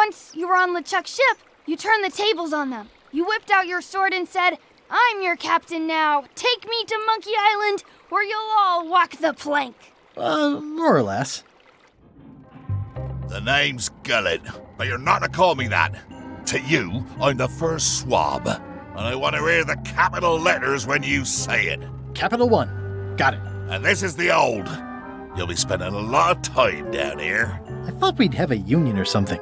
Once you were on LeChuck's ship, you turned the tables on them. You whipped out your sword and said, "I'm your captain now. Take me to Monkey Island, or you'll all walk the plank." More or less. The name's Gullet, but you're not to call me that. To you, I'm the first swab, and I want to hear the capital letters when you say it. Capital 1. Got it. And this is the old. You'll be spending a lot of time down here. I thought we'd have a union or something.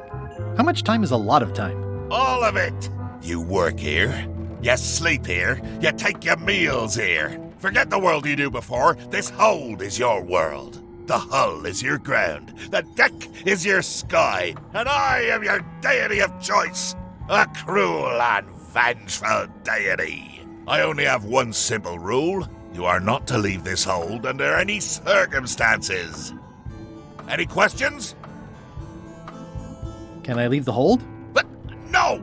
How much time is a lot of time? All of it. You work here, you sleep here, you take your meals here. Forget the world you knew before. This hold is your world. The hull is your ground. The deck is your sky. And I am your deity of choice. A cruel and vengeful deity. I only have one simple rule. You are not to leave this hold under any circumstances. Any questions? Can I leave the hold? But no!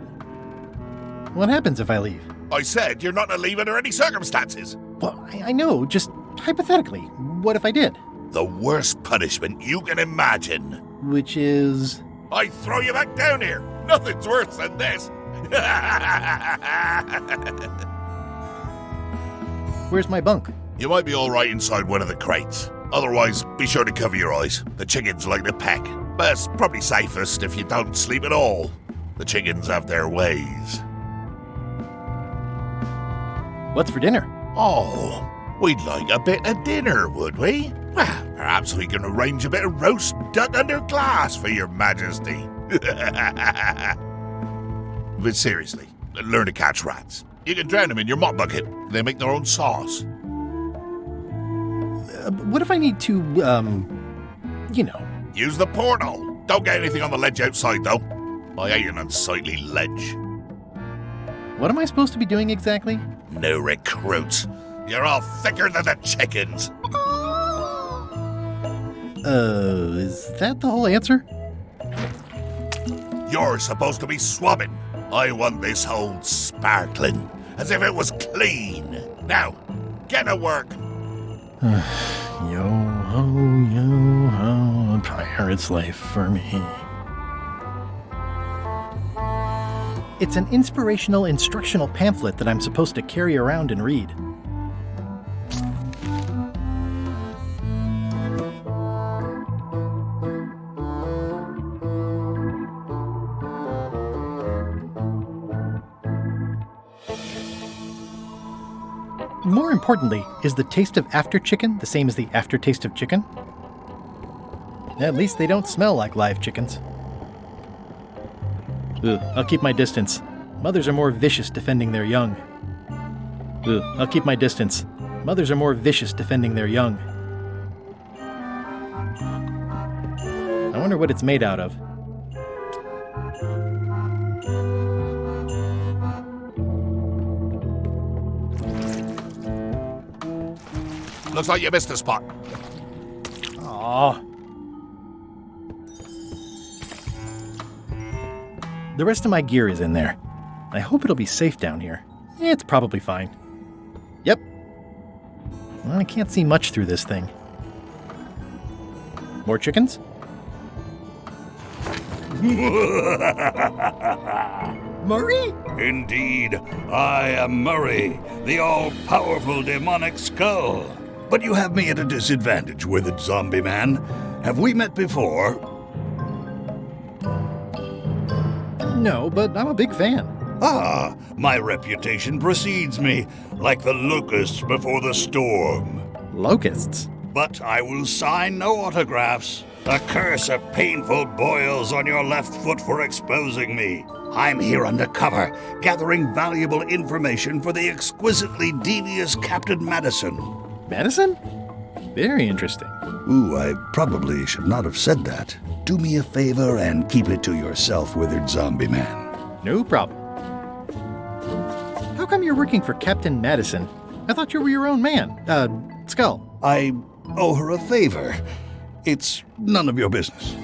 What happens if I leave? I said you're not to leave under any circumstances. Well, I know, just hypothetically. What if I did? The worst punishment you can imagine. Which is... I throw you back down here. Nothing's worse than this. Where's my bunk? You might be all right inside one of the crates. Otherwise, be sure to cover your eyes. The chickens like to peck. But it's probably safest if you don't sleep at all. The chickens have their ways. What's for dinner? Oh, we'd like a bit of dinner, would we? Well, perhaps we can arrange a bit of roast duck under glass for your majesty. But seriously, learn to catch rats. You can drown them in your mop bucket. They make their own sauce. What if I need to, Use the portal. Don't get anything on the ledge outside, though. I hate an unsightly ledge. What am I supposed to be doing exactly? No recruits. You're all thicker than the chickens. Is that the whole answer? You're supposed to be swabbing. I want this hold sparkling, as if it was clean. Now, get to work. Yo-ho, a pirate's life for me. It's an inspirational, instructional pamphlet that I'm supposed to carry around and read. More importantly, is the taste of after chicken the same as the aftertaste of chicken? At least they don't smell like live chickens. I'll keep my distance. Mothers are more vicious defending their young. I'll keep my distance. Mothers are more vicious defending their young. I wonder what it's made out of. Looks like you missed a spot. Aww. The rest of my gear is in there. I hope it'll be safe down here. It's probably fine. Yep. Well, I can't see much through this thing. More chickens? Murray? Indeed, I am Murray, the all-powerful demonic skull. But you have me at a disadvantage with it, zombie man. Have we met before? No, but I'm a big fan. Ah, my reputation precedes me, like the locusts before the storm. Locusts? But I will sign no autographs. A curse of painful boils on your left foot for exposing me. I'm here undercover, gathering valuable information for the exquisitely devious Captain Madison. Madison? Very interesting. Ooh, I probably should not have said that. Do me a favor and keep it to yourself, withered zombie man. No problem. How come you're working for Captain Madison? I thought you were your own man. Skull. I owe her a favor. It's none of your business.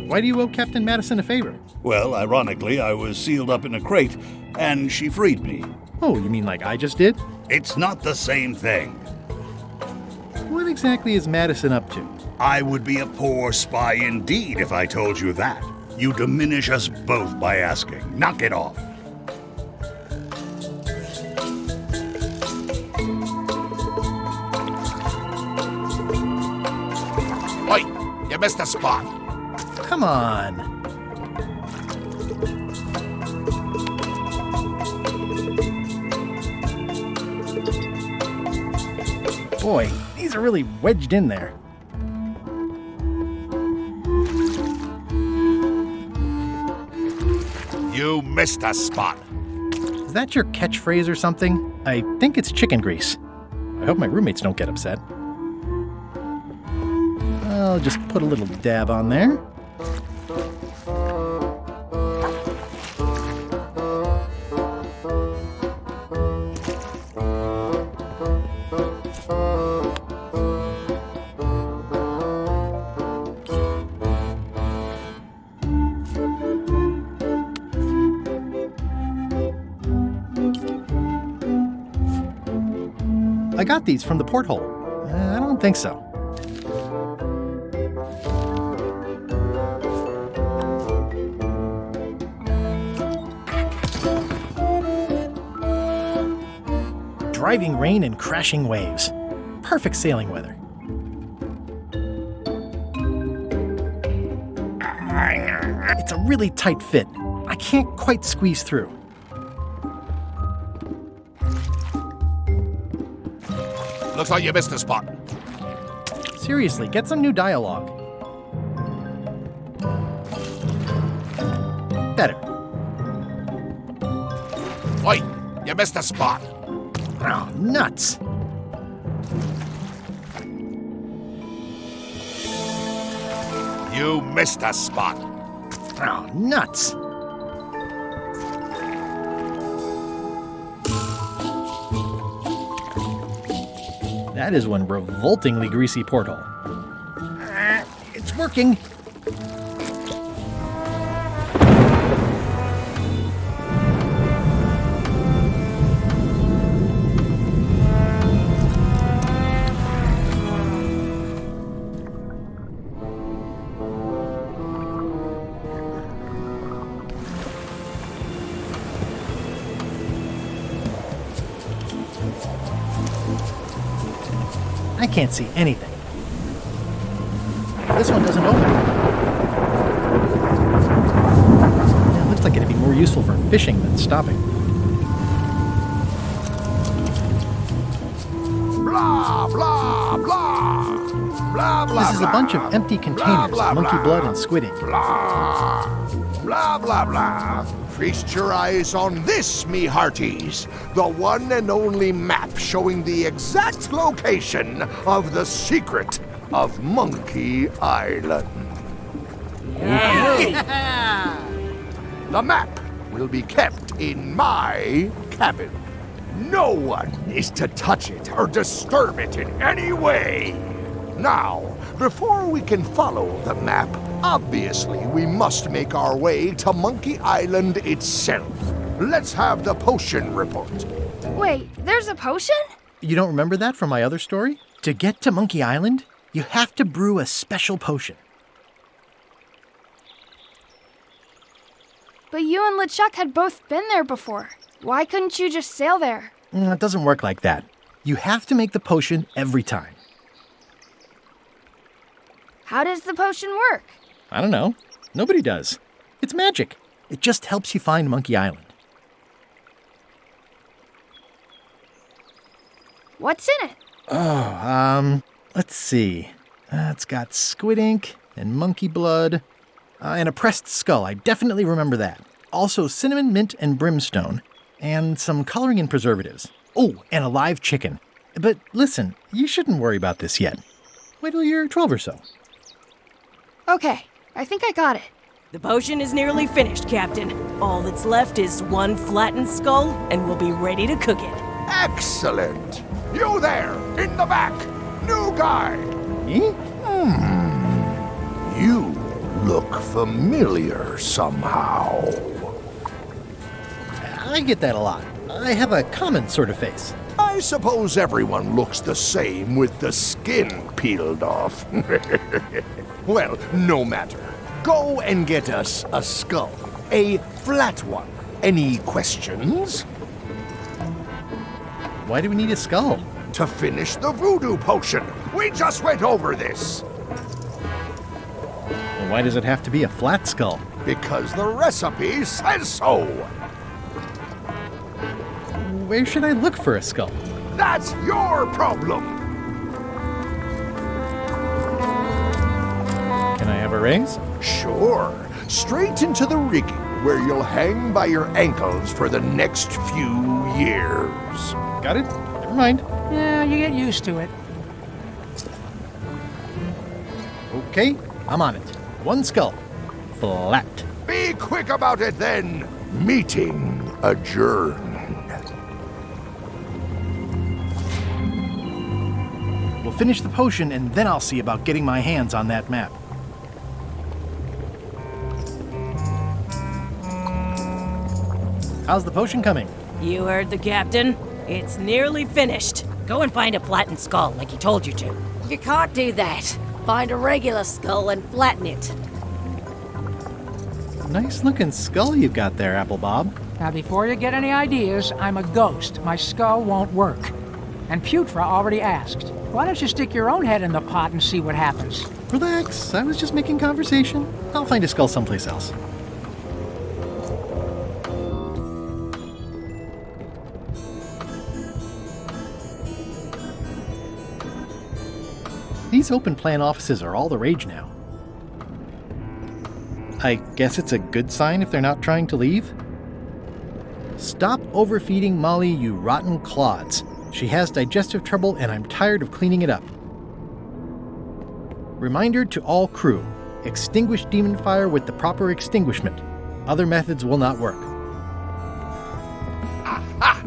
Why do you owe Captain Madison a favor? Well, ironically, I was sealed up in a crate, and she freed me. Oh, you mean like I just did? It's not the same thing. What exactly is Madison up to? I would be a poor spy indeed if I told you that. You diminish us both by asking. Knock it off. Oi, you missed a spot. Come on. Boy, these are really wedged in there. You missed a spot. Is that your catchphrase or something? I think it's chicken grease. I hope my roommates don't get upset. I'll just put a little dab on there. I got these from the porthole. I don't think so. Driving rain and crashing waves. Perfect sailing weather. It's a really tight fit. I can't quite squeeze through. Looks like you missed a spot. Seriously, get some new dialogue. Better. Oi, you missed a spot. Oh, nuts. You missed a spot. Oh, nuts. That is one revoltingly greasy porthole. It's working. I can't see anything. This one doesn't open. It looks like it'd be more useful for fishing than stopping. Blah, blah, blah. Blah, blah, This is a bunch of empty containers of monkey blood and squid ink. Blah, blah, blah, blah. Feast your eyes on this, me hearties. The one and only map showing the exact location of the secret of Monkey Island. The map will be kept in my cabin. No one is to touch it or disturb it in any way. Now, before we can follow the map, obviously we must make our way to Monkey Island itself. Let's have the potion report. Wait, there's a potion? You don't remember that from my other story? To get to Monkey Island, you have to brew a special potion. But you and LeChuck had both been there before. Why couldn't you just sail there? It doesn't work like that. You have to make the potion every time. How does the potion work? I don't know. Nobody does. It's magic. It just helps you find Monkey Island. What's in it? Let's see. It's got squid ink and monkey blood and a pressed skull. I definitely remember that. Also cinnamon, mint, and brimstone, and some coloring and preservatives. Oh, and a live chicken. But listen, you shouldn't worry about this yet. Wait till you're 12 or so. Okay, I think I got it. The potion is nearly finished, Captain. All that's left is one flattened skull, and we'll be ready to cook it. Excellent. You there, in the back. New guy. Eh? You look familiar somehow. I get that a lot. I have a common sort of face. I suppose everyone looks the same with the skin peeled off. Well, no matter. Go and get us a skull. A flat one. Any questions? Why do we need a skull? To finish the voodoo potion. We just went over this. Well, why does it have to be a flat skull? Because the recipe says so. Where should I look for a skull? That's your problem. Can I have a raise? Sure. Straight into the rigging, where you'll hang by your ankles for the next few years. Got it? Never mind. Yeah, you get used to it. Okay, I'm on it. One skull. Flat. Be quick about it then. Meeting adjourned. We'll finish the potion and then I'll see about getting my hands on that map. How's the potion coming? You heard the captain. It's nearly finished. Go and find a flattened skull like he told you to. You can't do that. Find a regular skull and flatten it. Nice looking skull you've got there, Apple Bob. Now, before you get any ideas, I'm a ghost. My skull won't work. And Putra already asked. Why don't you stick your own head in the pot and see what happens? Relax, I was just making conversation. I'll find a skull someplace else. These open plan offices are all the rage now. I guess it's a good sign if they're not trying to leave? Stop overfeeding Molly, you rotten clods. She has digestive trouble and I'm tired of cleaning it up. Reminder to all crew. Extinguish demon fire with the proper extinguishment. Other methods will not work. Aha!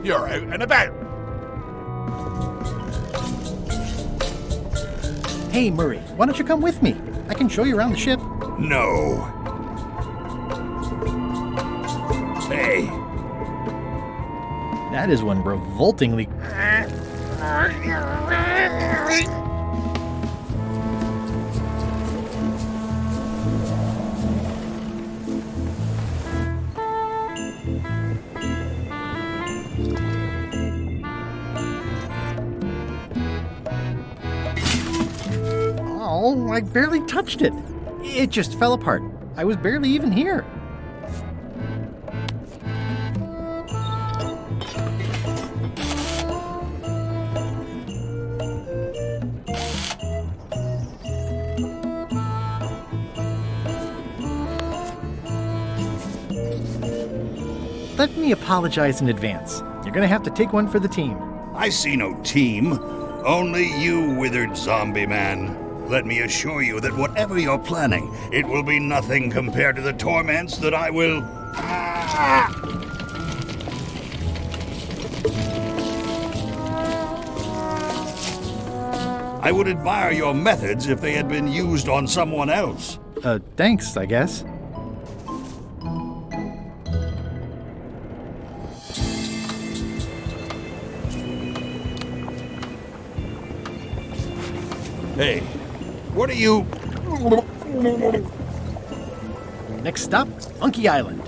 You're out and about. Hey, Murray, why don't you come with me? I can show you around the ship. No. Hey, That is one revoltingly... Oh, I barely touched it. It just fell apart. I was barely even here. Let me apologize in advance. You're gonna have to take one for the team. I see no team. Only you, withered zombie man. Let me assure you that whatever you're planning, it will be nothing compared to the torments that I will... I would admire your methods if they had been used on someone else. Thanks, I guess. Hey, what are you... Next stop, Monkey Island.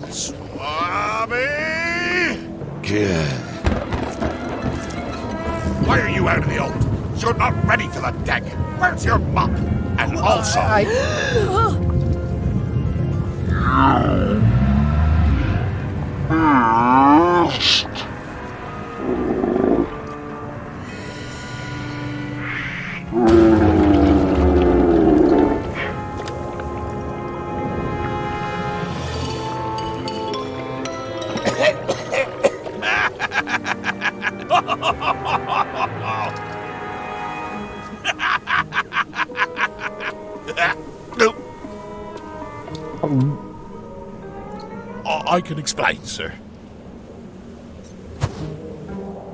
Swabby! Good. Why are you out in the open? You're not ready for the deck. Where's your mop? And also... I can explain, sir.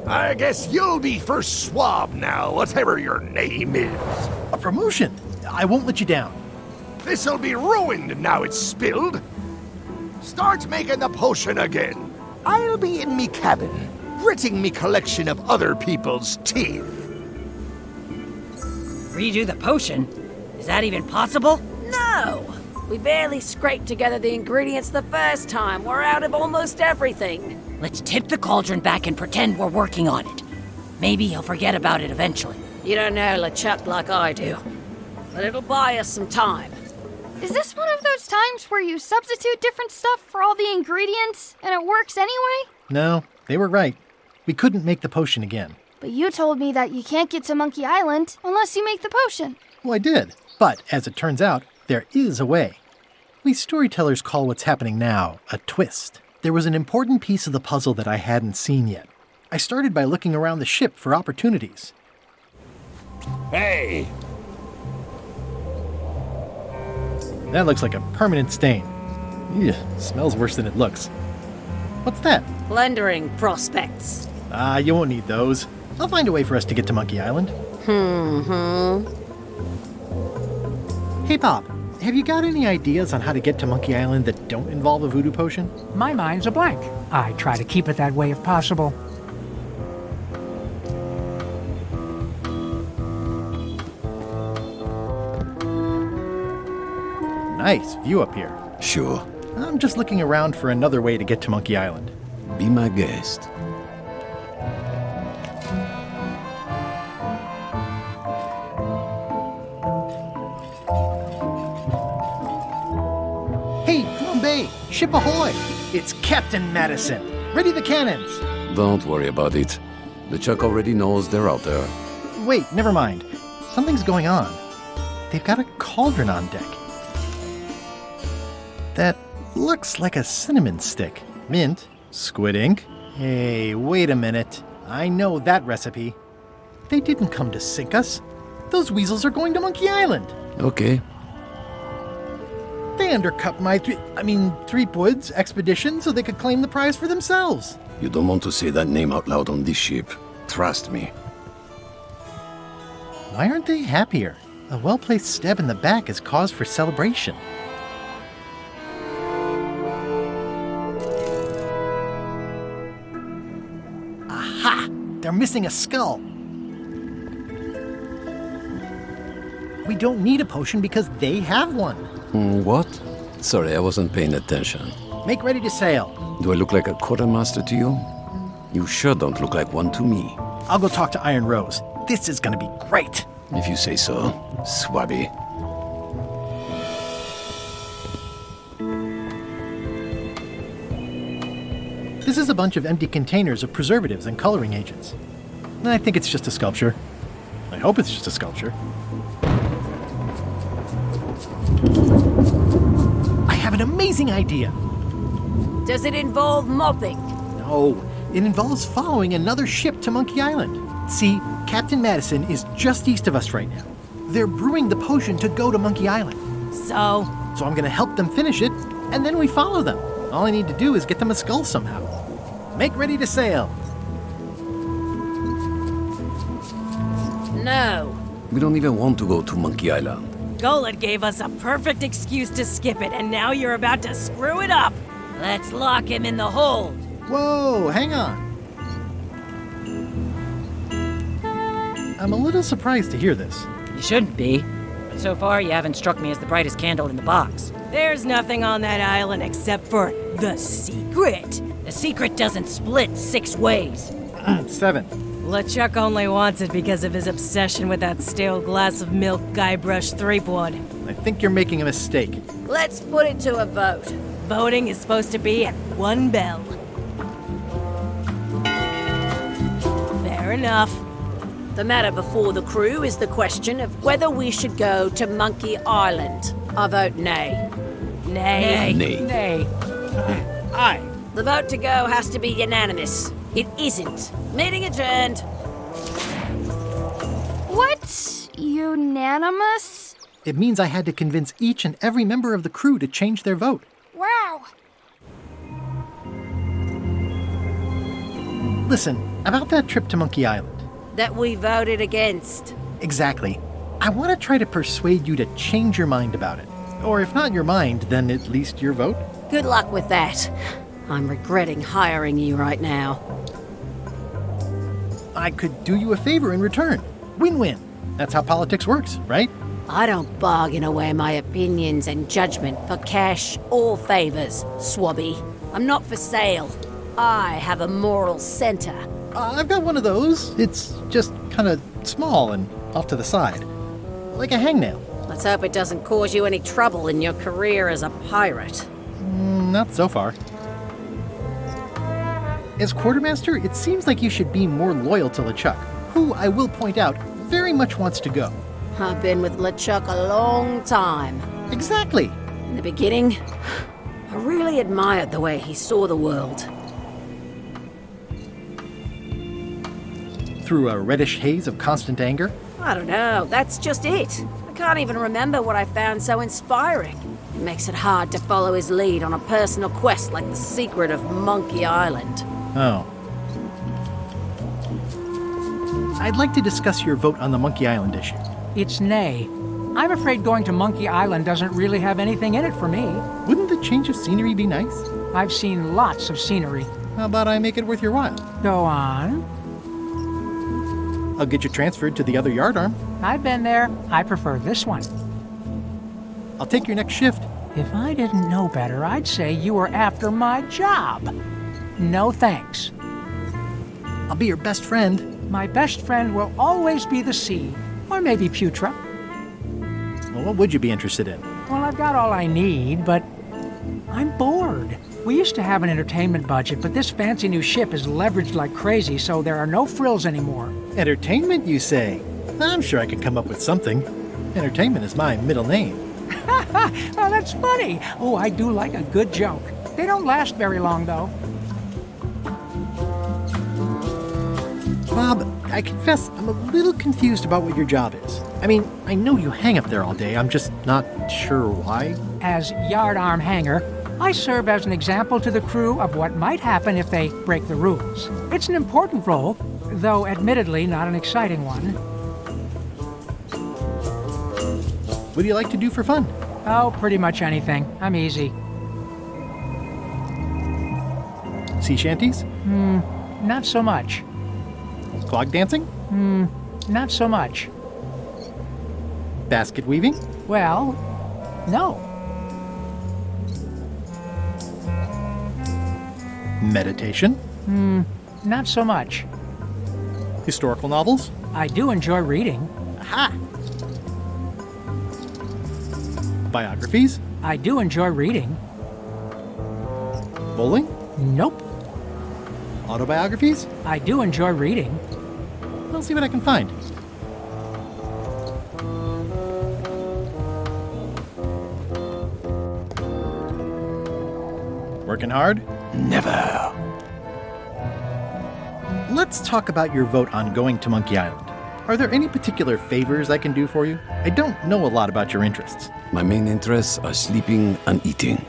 I guess you'll be first swab now, whatever your name is. A promotion. I won't let you down. This'll be ruined now it's spilled. Start making the potion again. I'll be in me cabin, gritting me collection of other people's teeth. Redo the potion? Is that even possible? No! We barely scraped together the ingredients the first time. We're out of almost everything. Let's tip the cauldron back and pretend we're working on it. Maybe he'll forget about it eventually. You don't know LeChuck like I do. But it'll buy us some time. Is this one of those times where you substitute different stuff for all the ingredients and it works anyway? No, they were right. We couldn't make the potion again. But you told me that you can't get to Monkey Island unless you make the potion. Well, I did. But as it turns out, there is a way. We storytellers call what's happening now a twist. There was an important piece of the puzzle that I hadn't seen yet. I started by looking around the ship for opportunities. Hey! That looks like a permanent stain. Ew, smells worse than it looks. What's that? Plundering prospects. You won't need those. I'll find a way for us to get to Monkey Island. Hey, Bob, have you got any ideas on how to get to Monkey Island that don't involve a voodoo potion? My mind's a blank. I try to keep it that way if possible. Nice view up here. Sure. I'm just looking around for another way to get to Monkey Island. Be my guest. Hey, Flambe! Ship ahoy! It's Captain Madison! Ready the cannons! Don't worry about it. LeChuck already knows they're out there. Wait, never mind. Something's going on. They've got a cauldron on deck. That looks like a cinnamon stick. Mint, squid ink. Hey, wait a minute. I know that recipe. They didn't come to sink us. Those weasels are going to Monkey Island. Okay. They undercut my Threepwood's expedition so they could claim the prize for themselves. You don't want to say that name out loud on this ship. Trust me. Why aren't they happier? A well-placed stab in the back is cause for celebration. Aha! They're missing a skull. We don't need a potion because they have one. What? Sorry, I wasn't paying attention. Make ready to sail. Do I look like a quartermaster to you? You sure don't look like one to me. I'll go talk to Iron Rose. This is gonna be great. If you say so, Swabby. This is a bunch of empty containers of preservatives and coloring agents. I think it's just a sculpture. I hope it's just a sculpture. I have an amazing idea! Does it involve mopping? No, it involves following another ship to Monkey Island. See, Captain Madison is just east of us right now. They're brewing the potion to go to Monkey Island. So I'm gonna help them finish it, and then we follow them. All I need to do is get them a skull somehow. Make ready to sail. No. We don't even want to go to Monkey Island. Golett gave us a perfect excuse to skip it, and now you're about to screw it up. Let's lock him in the hold. Whoa, hang on. I'm a little surprised to hear this. You shouldn't be. But so far, you haven't struck me as the brightest candle in the box. There's nothing on that island except for the secret. The secret doesn't split 6 ways. 7. LeChuck only wants it because of his obsession with that stale glass of milk Guybrush Threepwood. I think you're making a mistake. Let's put it to a vote. Voting is supposed to be at 1 bell. Fair enough. The matter before the crew is the question of whether we should go to Monkey Island. I vote nay. Nay. Nay. Nay. Aye. The vote to go has to be unanimous. It isn't. Meeting adjourned. What? Unanimous? It means I had to convince each and every member of the crew to change their vote. Wow. Listen, about that trip to Monkey Island. That we voted against. Exactly. I want to try to persuade you to change your mind about it. Or if not your mind, then at least your vote. Good luck with that. I'm regretting hiring you right now. I could do you a favor in return. Win-win. That's how politics works, right? I don't bargain away my opinions and judgment for cash or favors, Swabby. I'm not for sale. I have a moral center. I've got one of those. It's just kind of small and off to the side. Like a hangnail. Let's hope it doesn't cause you any trouble in your career as a pirate. Not so far. As quartermaster, it seems like you should be more loyal to LeChuck, who, I will point out, very much wants to go. I've been with LeChuck a long time. Exactly. In the beginning, I really admired the way he saw the world. Through a reddish haze of constant anger? I don't know, that's just it. I can't even remember what I found so inspiring. It makes it hard to follow his lead on a personal quest like the secret of Monkey Island. Oh. I'd like to discuss your vote on the Monkey Island issue. It's nay. I'm afraid going to Monkey Island doesn't really have anything in it for me. Wouldn't the change of scenery be nice? I've seen lots of scenery. How about I make it worth your while? Go on. I'll get you transferred to the other yardarm. I've been there. I prefer this one. I'll take your next shift. If I didn't know better, I'd say you were after my job. No thanks. I'll be your best friend. My best friend will always be the sea. Or maybe Putra. Well, what would you be interested in? Well, I've got all I need, but I'm bored. We used to have an entertainment budget, but this fancy new ship is leveraged like crazy, so there are no frills anymore. Entertainment, you say? I'm sure I could come up with something. Entertainment is my middle name. Oh, that's funny. Oh, I do like a good joke. They don't last very long, though. Bob, I confess I'm a little confused about what your job is. I mean, I know you hang up there all day. I'm just not sure why. As yardarm hanger, I serve as an example to the crew of what might happen if they break the rules. It's an important role, though admittedly not an exciting one. What do you like to do for fun? Oh, pretty much anything. I'm easy. Sea shanties? Not so much. Clog dancing? Not so much. Basket weaving? Well, no. Meditation? Not so much. Historical novels? I do enjoy reading. Aha! Biographies? I do enjoy reading. Bowling? Nope. Autobiographies? I do enjoy reading. I'll see what I can find. Working hard? Never. Let's talk about your vote on going to Monkey Island. Are there any particular favors I can do for you? I don't know a lot about your interests. My main interests are sleeping and eating.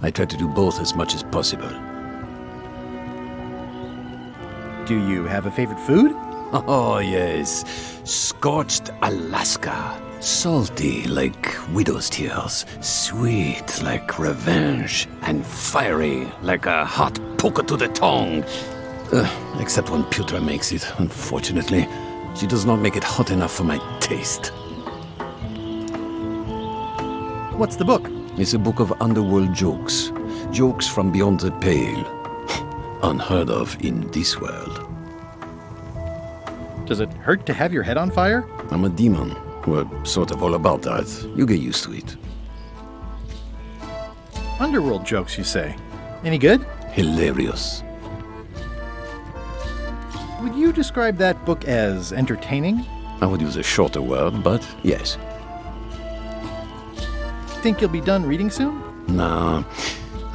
I try to do both as much as possible. Do you have a favorite food? Oh, yes. Scorched Alaska. Salty like widow's tears. Sweet like revenge. And fiery like a hot poker to the tongue. Except when Putra makes it, unfortunately. She does not make it hot enough for my taste. What's the book? It's a book of underworld jokes. Jokes from beyond the pale. Unheard of in this world. Does it hurt to have your head on fire? I'm a demon. We're sort of all about that. You get used to it. Underworld jokes, you say? Any good? Hilarious. Would you describe that book as entertaining? I would use a shorter word, but yes. Think you'll be done reading soon? Nah,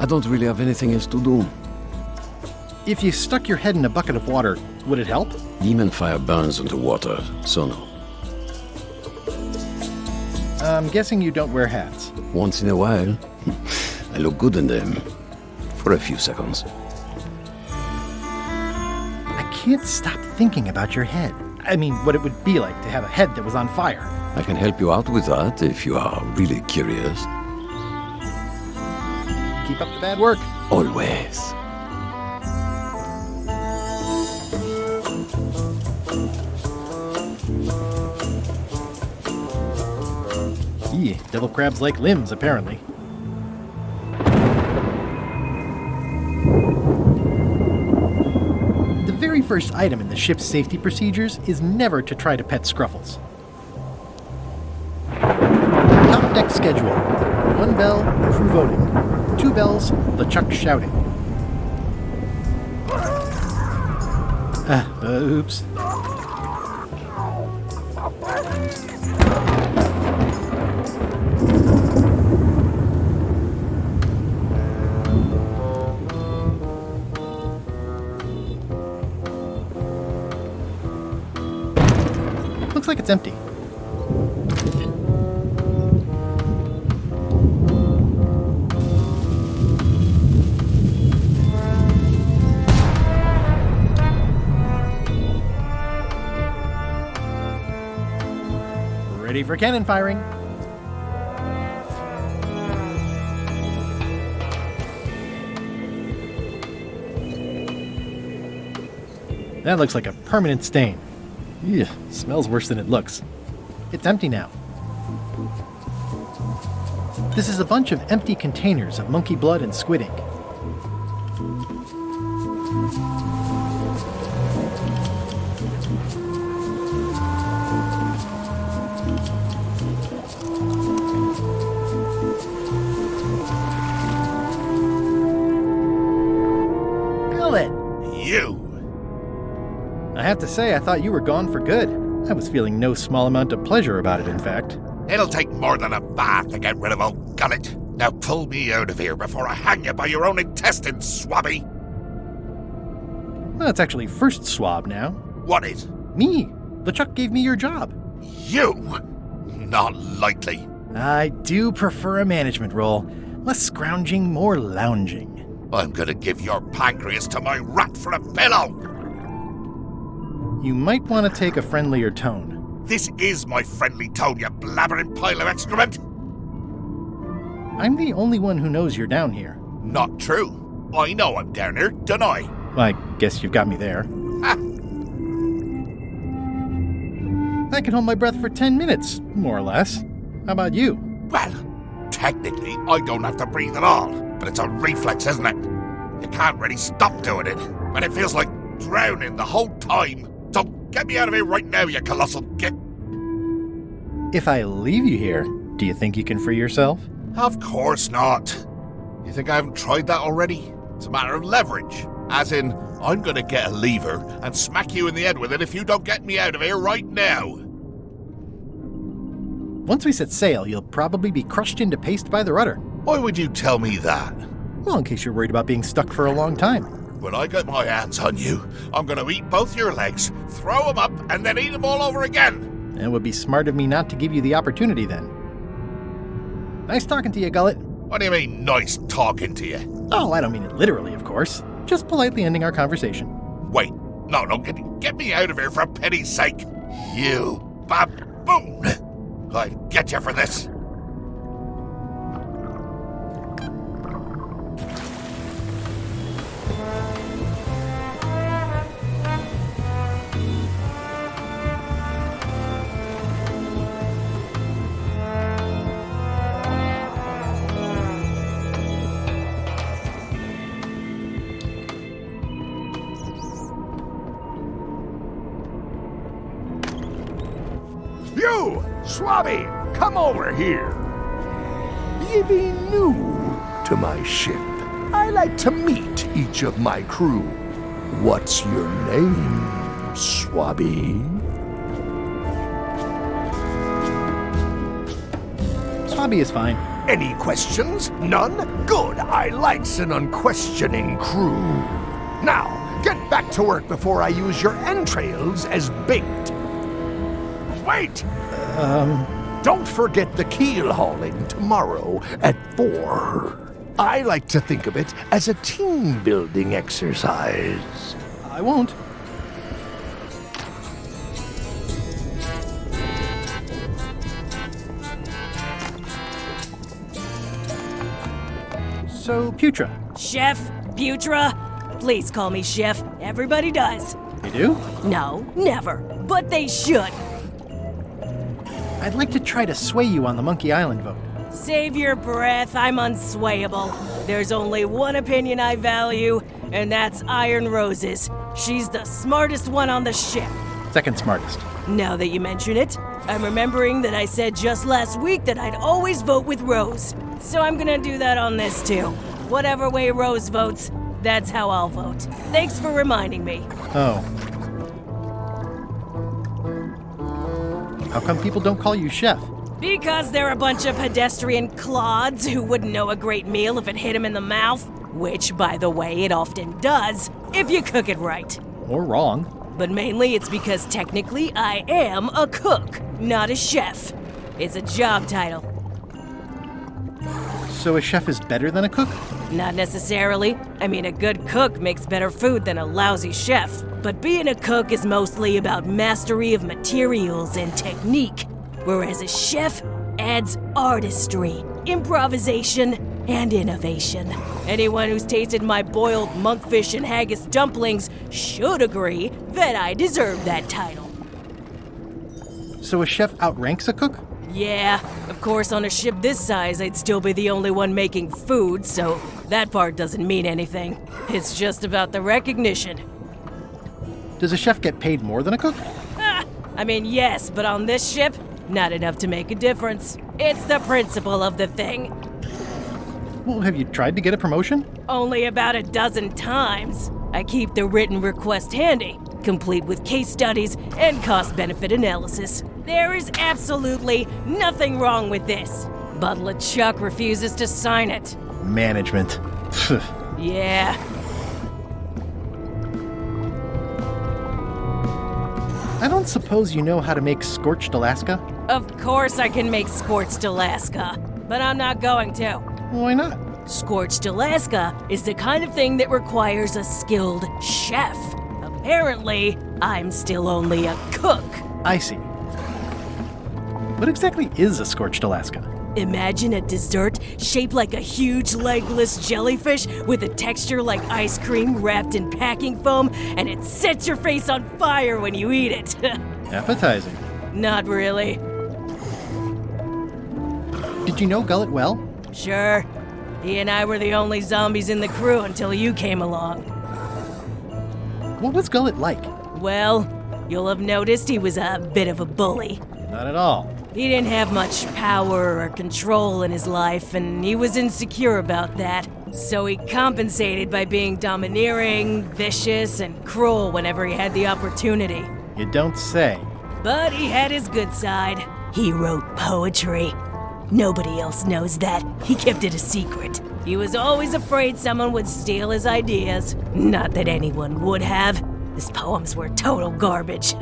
I don't really have anything else to do. If you stuck your head in a bucket of water, would it help? Demon fire burns underwater, so no. I'm guessing you don't wear hats. Once in a while, I look good in them. For a few seconds. I can't stop thinking about your head. I mean, what it would be like to have a head that was on fire. I can help you out with that if you are really curious. Keep up the bad work. always. Devil crabs like limbs, apparently. The very first item in the ship's safety procedures is never to try to pet Scruffles. Top deck schedule. 1 bell, crew voting. 2 bells, LeChuck shouting. Oops. Looks like it's empty. Ready for cannon firing. That looks like a permanent stain. Ew, smells worse than it looks. It's empty now. This is a bunch of empty containers of monkey blood and squid ink. I have to say, I thought you were gone for good. I was feeling no small amount of pleasure about it, in fact. It'll take more than a bath to get rid of old Gullet. Now pull me out of here before I hang you by your own intestines, swabby. Well, it's actually first swab now. What is? Me. LeChuck gave me your job. You? Not likely. I do prefer a management role. Less scrounging, more lounging. I'm gonna give your pancreas to my rat for a pillow! You might want to take a friendlier tone. This is my friendly tone, you blabbering pile of excrement! I'm the only one who knows you're down here. Not true. I know I'm down here, don't I? I guess you've got me there. Ha! I can hold my breath for 10 minutes, more or less. How about you? Well, technically, I don't have to breathe at all, but it's a reflex, isn't it? You can't really stop doing it, but it feels like drowning the whole time. So get me out of here right now, you colossal git. If I leave you here, do you think you can free yourself? Of course not. You think I haven't tried that already? It's a matter of leverage. As in, I'm gonna get a lever and smack you in the head with it if you don't get me out of here right now. Once we set sail, you'll probably be crushed into paste by the rudder. Why would you tell me that? Well, in case you're worried about being stuck for a long time. When I get my hands on you, I'm gonna eat both your legs, throw them up, and then eat them all over again. It would be smart of me not to give you the opportunity then. Nice talking to you, Gullet. What do you mean, nice talking to you? Oh, I don't mean it literally, of course. Just politely ending our conversation. Wait, no, get me out of here for pity's sake. You baboon! I'll get you for this. You, Swabby, come over here. Ye be new to my ship. I like to meet each of my crew. What's your name, Swabby? Swabby is fine. Any questions? None? Good. I likes an unquestioning crew. Now, get back to work before I use your entrails as bait. Wait! Don't forget the keel hauling tomorrow at 4. I like to think of it as a team-building exercise. I won't. So, Putra, Chef, Putra. Please call me Chef. Everybody does. You do? No, never. But they should. I'd like to try to sway you on the Monkey Island vote. Save your breath, I'm unswayable. There's only one opinion I value, and that's Iron Rose's. She's the smartest one on the ship. Second smartest. Now that you mention it, I'm remembering that I said just last week that I'd always vote with Rose. So I'm gonna do that on this too. Whatever way Rose votes, that's how I'll vote. Thanks for reminding me. Oh. How come people don't call you Chef? Because they're a bunch of pedestrian clods who wouldn't know a great meal if it hit them in the mouth. Which, by the way, it often does, if you cook it right. Or wrong. But mainly it's because technically I am a cook, not a chef. It's a job title. So a chef is better than a cook? Not necessarily. I mean, a good cook makes better food than a lousy chef. But being a cook is mostly about mastery of materials and technique. Whereas a chef adds artistry, improvisation, and innovation. Anyone who's tasted my boiled monkfish and haggis dumplings should agree that I deserve that title. So a chef outranks a cook? Yeah, of course on a ship this size I'd still be the only one making food, so that part doesn't mean anything. It's just about the recognition. Does a chef get paid more than a cook? I mean, yes, but on this ship, not enough to make a difference. It's the principle of the thing. Well, have you tried to get a promotion? Only about a dozen times. I keep the written request handy, complete with case studies and cost-benefit analysis. There is absolutely nothing wrong with this. But LeChuck refuses to sign it. Management. Yeah. I don't suppose you know how to make scorched Alaska? Of course I can make scorched Alaska, but I'm not going to. Why not? Scorched Alaska is the kind of thing that requires a skilled chef. Apparently, I'm still only a cook. I see. What exactly is a scorched Alaska? Imagine a dessert shaped like a huge legless jellyfish with a texture like ice cream wrapped in packing foam, and it sets your face on fire when you eat it. Appetizing. Not really. Did you know Gullet well? Sure. He and I were the only zombies in the crew until you came along. What was Gullet like? Well, you'll have noticed he was a bit of a bully. Not at all. He didn't have much power or control in his life, and he was insecure about that. So he compensated by being domineering, vicious, and cruel whenever he had the opportunity. You don't say. But he had his good side. He wrote poetry. Nobody else knows that. He kept it a secret. He was always afraid someone would steal his ideas. Not that anyone would have. His poems were total garbage.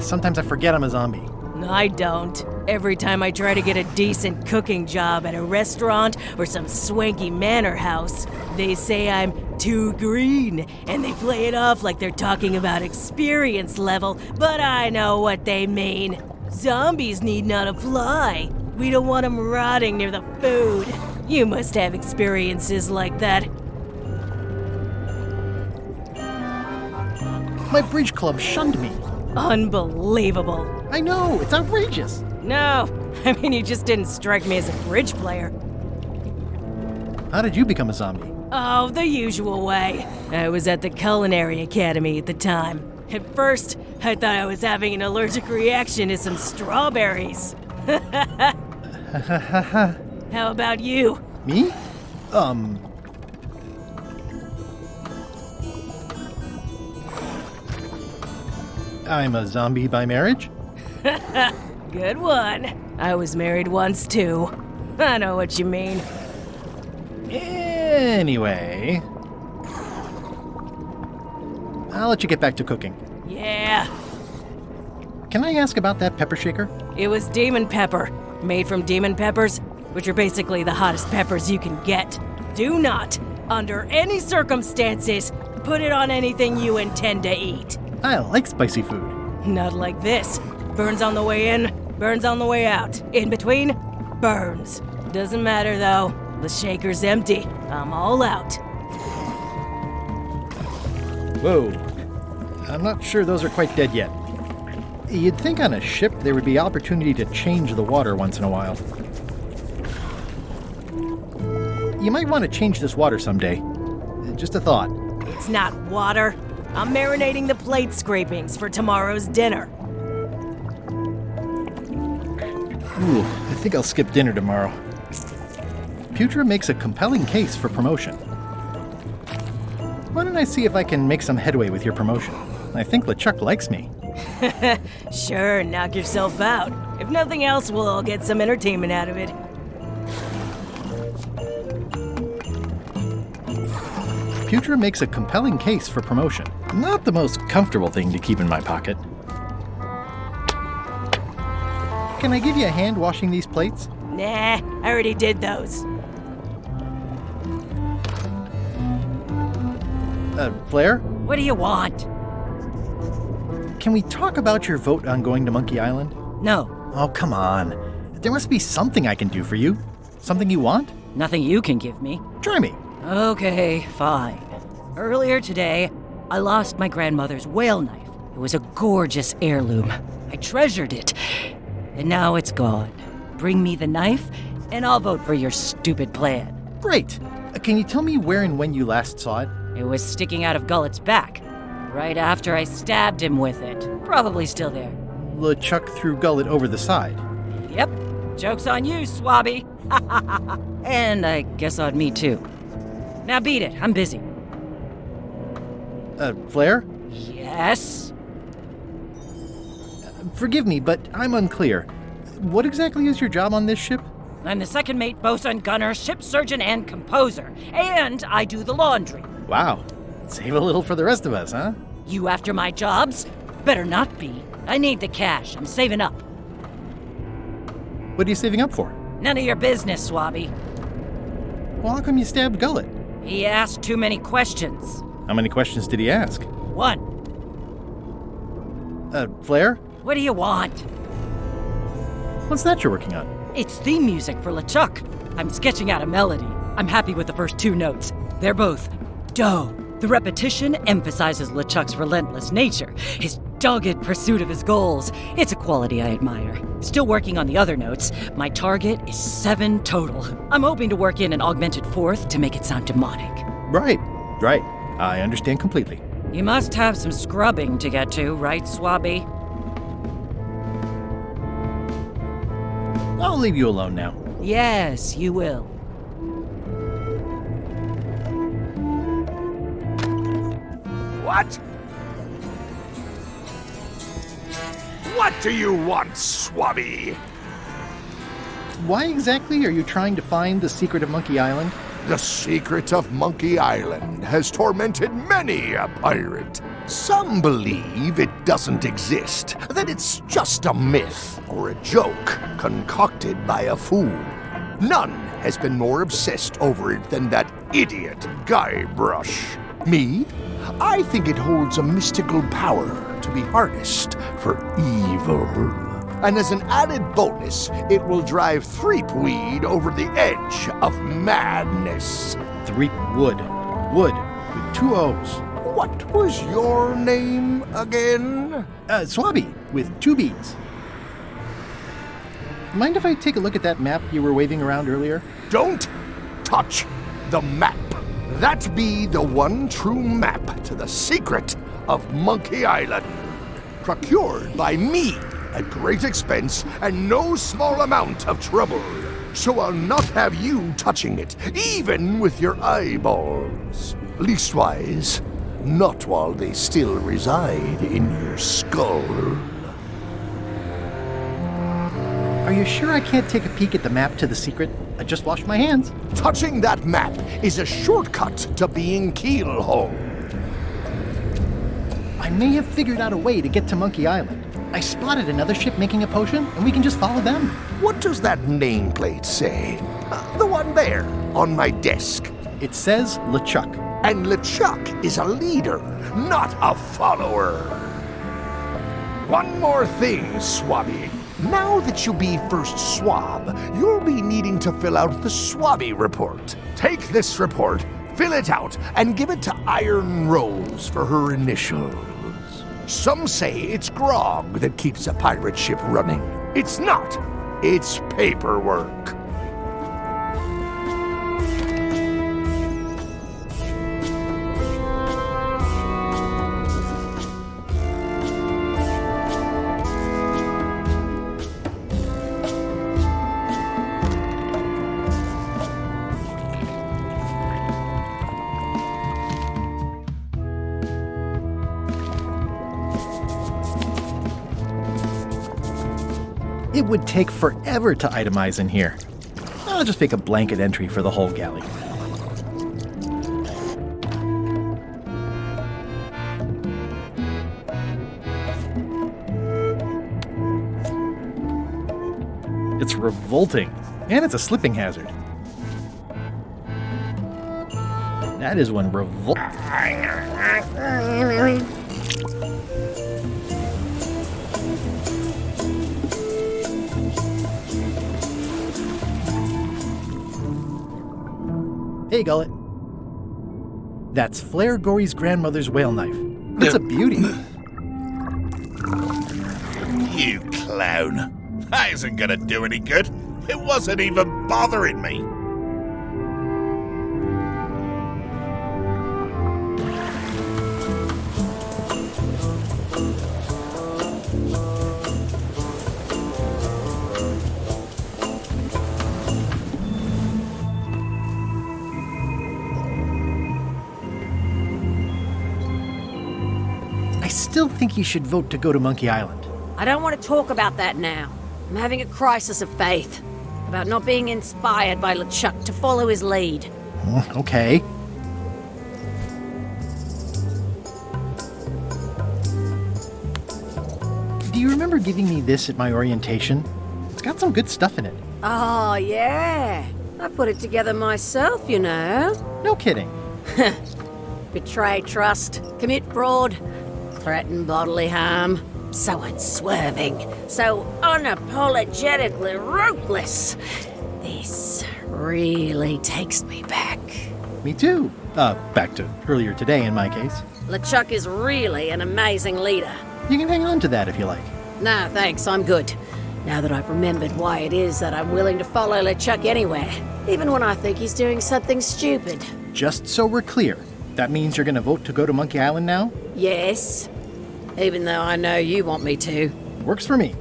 Sometimes I forget I'm a zombie. I don't. Every time I try to get a decent cooking job at a restaurant or some swanky manor house, they say I'm too green, and they play it off like they're talking about experience level, but I know what they mean. Zombies need not apply. We don't want them rotting near the food. You must have experiences like that. My bridge club shunned me. Unbelievable. I know, it's outrageous. No, I mean, you just didn't strike me as a bridge player. How did you become a zombie? Oh, the usual way. I was at the Culinary Academy at the time. At first, I thought I was having an allergic reaction to some strawberries. How about you? Me? I'm a zombie by marriage? Good one. I was married once, too. I know what you mean. Anyway, I'll let you get back to cooking. Yeah. Can I ask about that pepper shaker? It was demon pepper, made from demon peppers, which are basically the hottest peppers you can get. Do not, under any circumstances, put it on anything you intend to eat. I like spicy food. Not like this. Burns on the way in, burns on the way out. In between, burns. Doesn't matter though. The shaker's empty. I'm all out. Whoa. I'm not sure those are quite dead yet. You'd think on a ship there would be opportunity to change the water once in a while. You might want to change this water someday. Just a thought. It's not water. I'm marinating the plate scrapings for tomorrow's dinner. Ooh, I think I'll skip dinner tomorrow. Putra makes a compelling case for promotion. Why don't I see if I can make some headway with your promotion? I think LeChuck likes me. Sure, knock yourself out. If nothing else, we'll all get some entertainment out of it. Putra makes a compelling case for promotion. Not the most comfortable thing to keep in my pocket. Can I give you a hand washing these plates? Nah, I already did those. Flair? What do you want? Can we talk about your vote on going to Monkey Island? No. Oh, come on. There must be something I can do for you. Something you want? Nothing you can give me. Try me. Okay, fine. Earlier today, I lost my grandmother's whale knife. It was a gorgeous heirloom. I treasured it. And now it's gone. Bring me the knife, and I'll vote for your stupid plan. Great. Can you tell me where and when you last saw it? It was sticking out of Gullet's back, right after I stabbed him with it. Probably still there. LeChuck threw Gullet over the side. Yep. Joke's on you, Swabby. And I guess on me, too. Now beat it. I'm busy. Flair? Yes? Forgive me, but I'm unclear. What exactly is your job on this ship? I'm the second mate, bosun, gunner, ship surgeon, and composer. And I do the laundry. Wow. Save a little for the rest of us, huh? You after my jobs? Better not be. I need the cash. I'm saving up. What are you saving up for? None of your business, Swabby. Well, how come you stabbed Gullet? He asked too many questions. How many questions did he ask? One. Flair? What do you want? What's that you're working on? It's theme music for LeChuck. I'm sketching out a melody. I'm happy with the first two notes. They're both do. The repetition emphasizes LeChuck's relentless nature, his dogged pursuit of his goals. It's a quality I admire. Still working on the other notes. My target is 7 total. I'm hoping to work in an augmented fourth to make it sound demonic. Right. I understand completely. You must have some scrubbing to get to, right, Swabby? I'll leave you alone now. Yes, you will. What? What do you want, Swabby? Why exactly are you trying to find the secret of Monkey Island? The secret of Monkey Island has tormented many a pirate. Some believe it doesn't exist, that it's just a myth or a joke concocted by a fool. None has been more obsessed over it than that idiot Guybrush. Me? I think it holds a mystical power to be harnessed for evil. And as an added bonus, it will drive Threepweed over the edge of madness. Threepwood. Wood with 2 O's. What was your name again? Swabby with 2 B's. Mind if I take a look at that map you were waving around earlier? Don't touch the map. That be the one true map to the secret of Monkey Island. Procured by me at great expense and no small amount of trouble. So I'll not have you touching it, even with your eyeballs. Leastwise, not while they still reside in your skull. Are you sure I can't take a peek at the map to the secret? I just washed my hands. Touching that map is a shortcut to being keelhauled. I may have figured out a way to get to Monkey Island. I spotted another ship making a potion, and we can just follow them. What does that nameplate say? The one there, on my desk. It says LeChuck. And LeChuck is a leader, not a follower. One more thing, Swabby. Now that you be first swab, you'll be needing to fill out the swabby report. Take this report, fill it out, and give it to Iron Rose for her initials. Some say it's grog that keeps a pirate ship running. It's not. It's paperwork. It would take forever to itemize in here. I'll just make a blanket entry for the whole galley. It's revolting, and it's a slipping hazard. That is one revolt. Hey, Gullet. That's Flair Gory's grandmother's whale knife. It's a beauty. You clown. That isn't gonna do any good. It wasn't even bothering me. I still think you should vote to go to Monkey Island. I don't want to talk about that now. I'm having a crisis of faith about not being inspired by LeChuck to follow his lead. Okay. Do you remember giving me this at my orientation? It's got some good stuff in it. Oh, yeah. I put it together myself, you know. No kidding. Betray trust, commit fraud, threaten bodily harm. So unswerving, so unapologetically ruthless. This really takes me back. Me too. Back to earlier today in my case. LeChuck is really an amazing leader. You can hang on to that if you like. No, thanks, I'm good. Now that I've remembered why it is that I'm willing to follow LeChuck anywhere, even when I think he's doing something stupid. Just so we're clear, that means you're gonna vote to go to Monkey Island now? Yes. Even though I know you want me to. Works for me.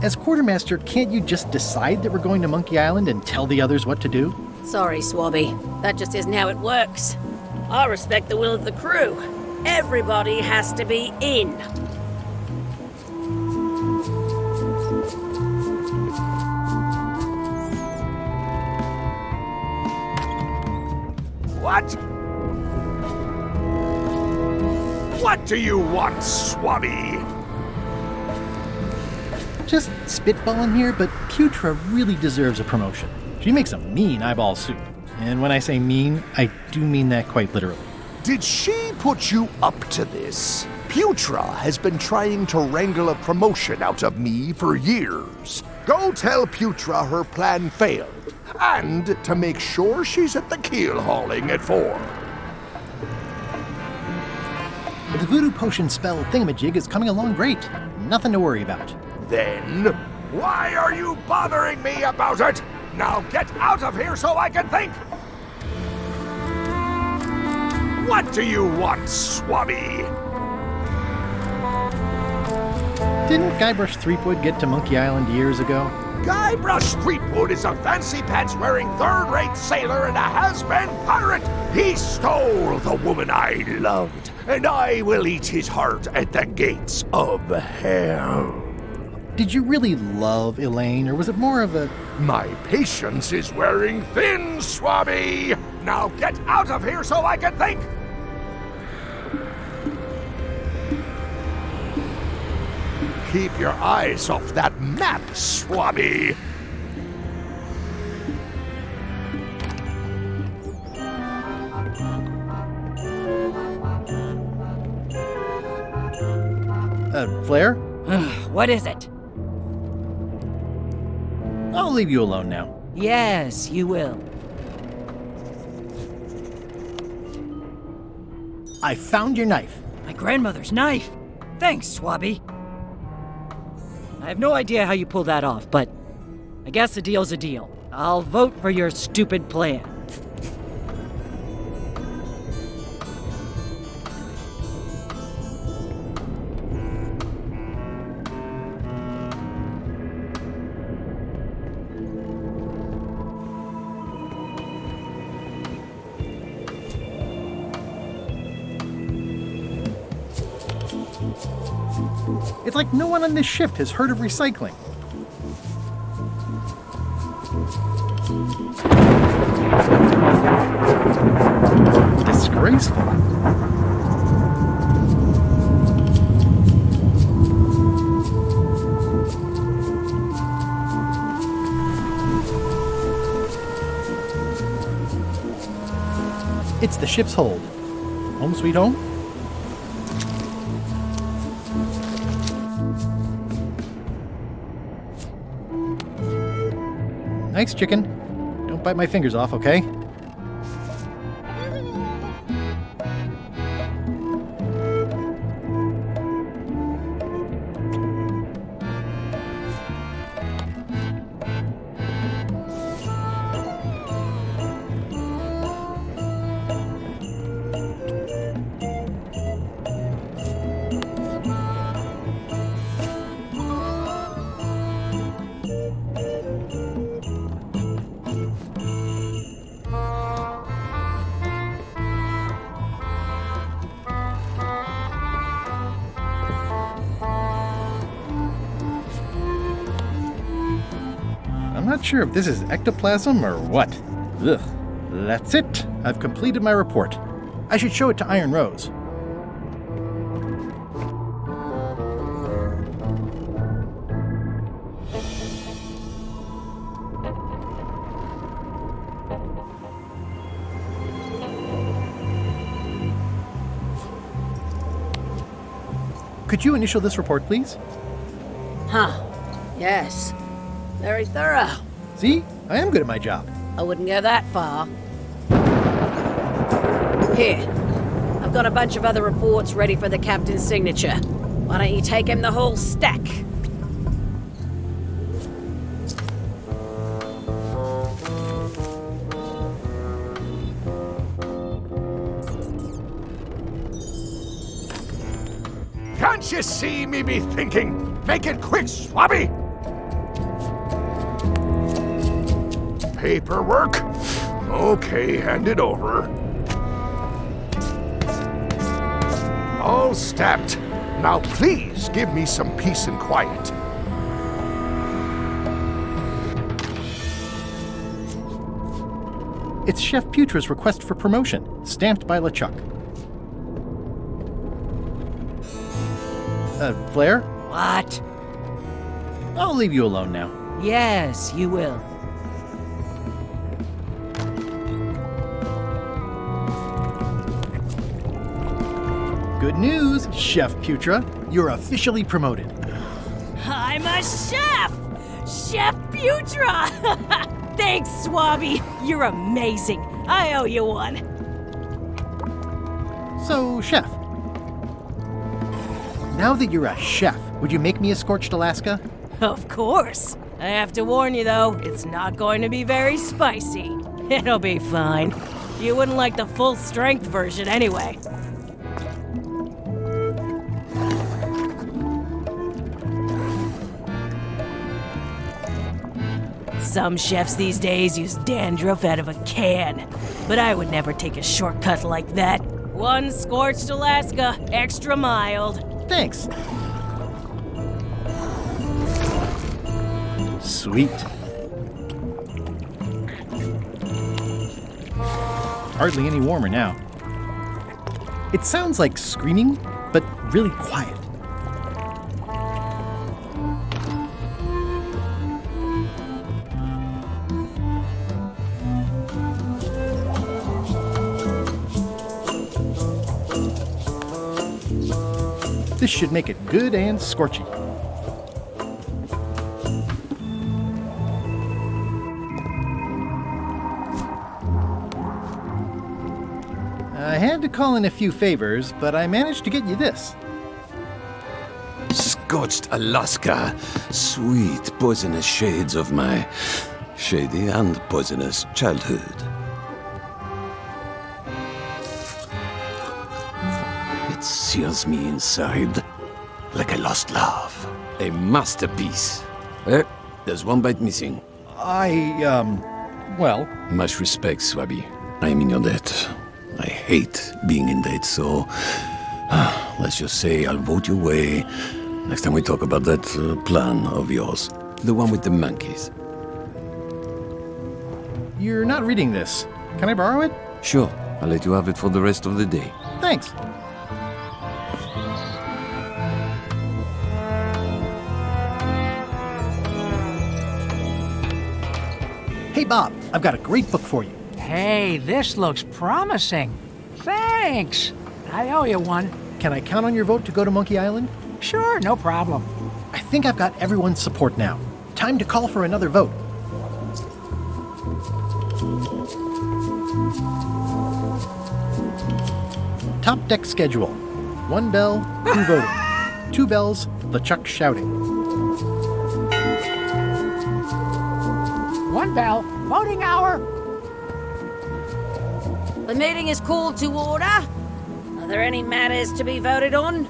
As quartermaster, can't you just decide that we're going to Monkey Island and tell the others what to do? Sorry, Swabby. That just isn't how it works. I respect the will of the crew. Everybody has to be in. What? What do you want, Swabby? Just spitballing here, but Putra really deserves a promotion. She makes a mean eyeball soup. And when I say mean, I do mean that quite literally. Did she put you up to this? Putra has been trying to wrangle a promotion out of me for years. Go tell Putra her plan failed, and to make sure she's at the keel hauling at 4. The voodoo potion spell thingamajig is coming along great. Nothing to worry about. Then, why are you bothering me about it? Now get out of here so I can think! What do you want, Swabby? Didn't Guybrush Threepwood get to Monkey Island years ago? Guybrush Threepwood is a fancy pants-wearing third-rate sailor and a has-been pirate. He stole the woman I loved, and I will eat his heart at the gates of hell. Did you really love Elaine, or was it more of a... My patience is wearing thin, Swabby! Now get out of here so I can think! Keep your eyes off that map, Swabby! Flair? What is it? I'll leave you alone now. Yes, you will. I found your knife. My grandmother's knife. Thanks, Swabby. I have no idea how you pulled that off, but I guess a deal's a deal. I'll vote for your stupid plan. It's like no one on this ship has heard of recycling. Disgraceful. It's the ship's hold. Home sweet home? Nice chicken. Don't bite my fingers off, okay? I'm not sure if this is ectoplasm or what. Ugh. That's it. I've completed my report. I should show it to Iron Rose. Could you initial this report, please? Huh. Yes. Very thorough. See? I am good at my job. I wouldn't go that far. Here. I've got a bunch of other reports ready for the captain's signature. Why don't you take him the whole stack? Can't you see me be thinking? Make it quick, Swabby! Paperwork? Okay, hand it over. All stamped. Now please give me some peace and quiet. It's Chef Putra's request for promotion, stamped by LeChuck. Flair? What? I'll leave you alone now. Yes, you will. Good news, Chef Putra. You're officially promoted. I'm a chef! Chef Putra! Thanks, Swabby. You're amazing. I owe you one. So, Chef. Now that you're a chef, would you make me a scorched Alaska? Of course. I have to warn you, though, it's not going to be very spicy. It'll be fine. You wouldn't like the full-strength version anyway. Some chefs these days use dandruff out of a can, but I would never take a shortcut like that. One scorched Alaska, extra mild. Thanks. Sweet. Hardly any warmer now. It sounds like screaming, but really quiet. This should make it good and scorchy. I had to call in a few favors, but I managed to get you this. Scorched Alaska, sweet poisonous shades of my shady and poisonous childhood. It seals me inside like a lost love. A masterpiece. There's one bite missing. Well... Much respect, Swabby. I am in your debt. I hate being in debt, so... let's just say I'll vote your way next time we talk about that plan of yours. The one with the monkeys. You're not reading this. Can I borrow it? Sure, I'll let you have it for the rest of the day. Thanks. Hey, Bob, I've got a great book for you. Hey, this looks promising. Thanks. I owe you one. Can I count on your vote to go to Monkey Island? Sure, no problem. I think I've got everyone's support now. Time to call for another vote. Top deck schedule. 1 bell, 2 voting. 2 bells, LeChuck shouting. 1 bell, voting hour. The meeting is called to order. Are there any matters to be voted on?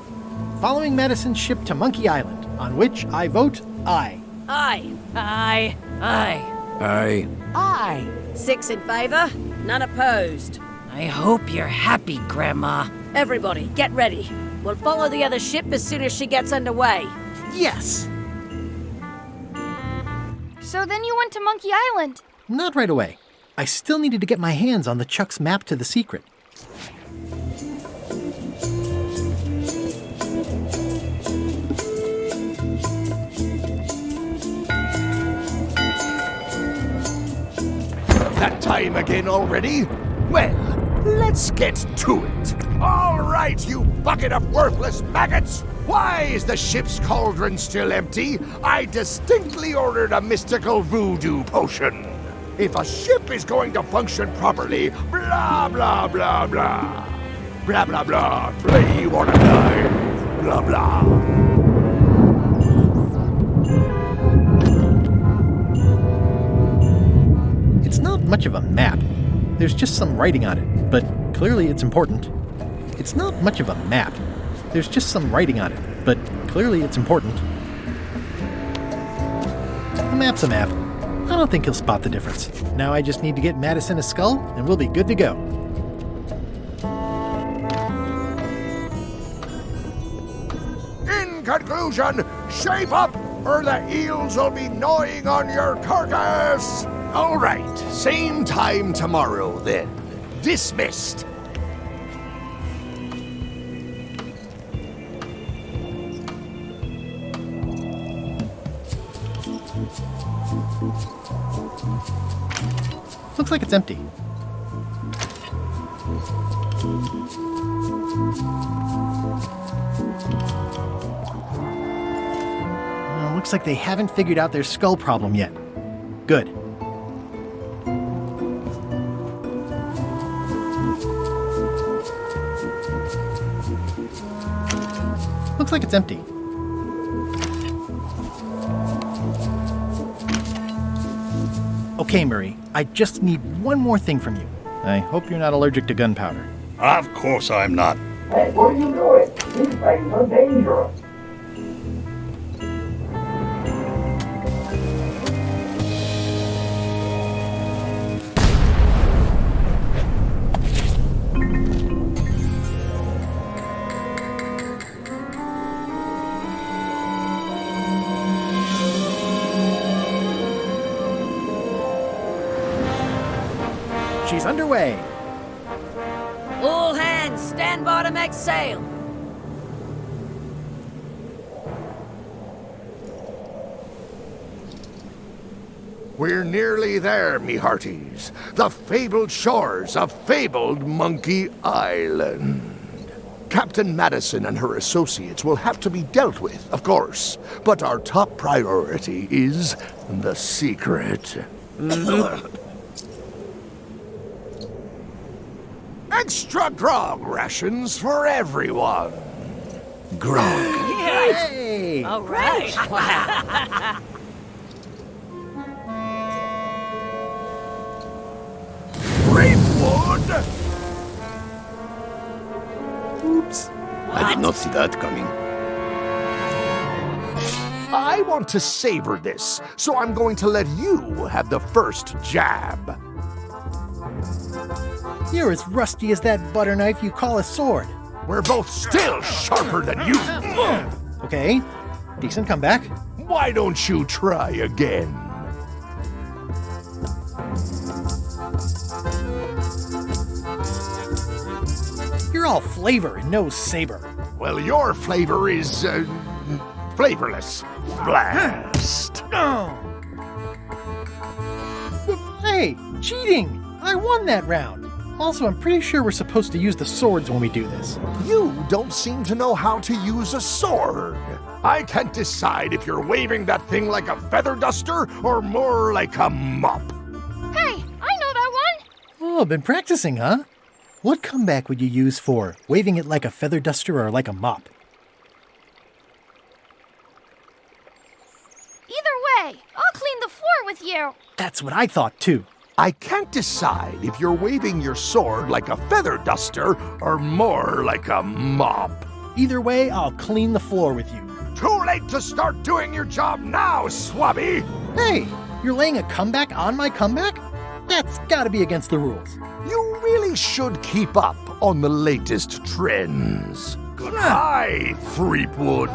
Following Madison's ship to Monkey Island, on which I vote aye. Aye. Aye. Aye. Aye. 6 in favor, none opposed. I hope you're happy, Grandma. Everybody, get ready. We'll follow the other ship as soon as she gets underway. Yes! So then you went to Monkey Island. Not right away. I still needed to get my hands on LeChuck's map to the secret. That time again already? Well, let's get to it. All right, you bucket of worthless maggots! Why is the ship's cauldron still empty? I distinctly ordered a mystical voodoo potion. If a ship is going to function properly, blah, blah, blah, blah. Blah, blah, blah. Play you wanna die. Blah, blah. It's not much of a map. There's just some writing on it, but clearly it's important. It's not much of a map. There's just some writing on it, but clearly it's important. A map's a map. I don't think he'll spot the difference. Now I just need to get Madison a skull, and we'll be good to go. In conclusion, shape up, or the eels will be gnawing on your carcass. All right, same time tomorrow then. Dismissed. Looks like it's empty. Looks like they haven't figured out their skull problem yet. Good. Looks like it's empty. Okay, Murray, I just need one more thing from you. I hope you're not allergic to gunpowder. Of course I'm not. And what are you doing? These things are dangerous. She's underway. All hands, stand by to make sail. We're nearly there, me hearties. The fabled shores of fabled Monkey Island. Captain Madison and her associates will have to be dealt with, of course. But our top priority is the secret. Extra grog rations for everyone. Grog. Hey! All right. Rapewood! Oops. I did not see that coming. I want to savor this, so I'm going to let you have the first jab. You're as rusty as that butter knife you call a sword. We're both still sharper than you. Okay, decent comeback. Why don't you try again? You're all flavor and no saber. Well, your flavor is, flavorless. Blast! Hey, cheating! I won that round. Also, I'm pretty sure we're supposed to use the swords when we do this. You don't seem to know how to use a sword. I can't decide if you're waving that thing like a feather duster or more like a mop. Hey, I know that one! Oh, been practicing, huh? What comeback would you use for waving it like a feather duster or like a mop? Either way, I'll clean the floor with you. That's what I thought too. I can't decide if you're waving your sword like a feather duster or more like a mop. Either way, I'll clean the floor with you. Too late to start doing your job now, Swabby! Hey, you're laying a comeback on my comeback? That's gotta be against the rules. You really should keep up on the latest trends. Goodbye, Threepwood.